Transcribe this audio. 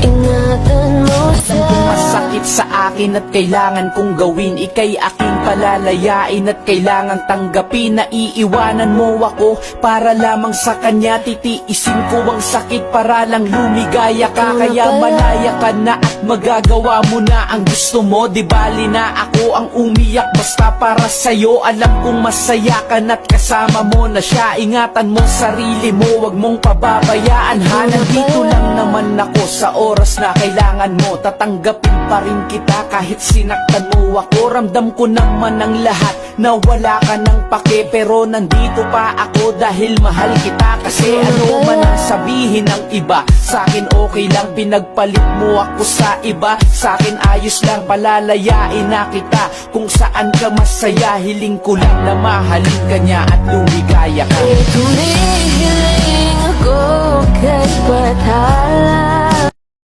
Ingatan mo siya. Kung masakit sa akin at kailangan kong gawin, ika'y aking palalayain at kailangan tanggapin. Na iiwanan mo ako para lamang sa kanya. Titiisin ko ang sakit para lang lumigaya ka. Kaya malaya ka na at magagawa mo na ang gusto mo. Di bali na ako ang umiyak basta para sa'yo. Alam kong masaya ka na't kasama mo na siya. Ingatan mo sarili mo, wag mong pababayaan ha. Nandito lang naman ako sa oras na kailangan mo. Tatanggapin pa rin kita kahit sinaktan mo ako. Ramdam ko naman ang lahat na wala ka ng pake, pero nandito pa ako dahil mahal kita. Kasi ano man ang sabihin ng iba, sa'kin okay lang. Pinagpalit mo ako sa iba, sa'kin ayos lang. Palalayain na kita kung saan ka masaya. Hiling ko lang na mahalin ka niya at lumigaya ka. Tumihiling ako kahit bathala.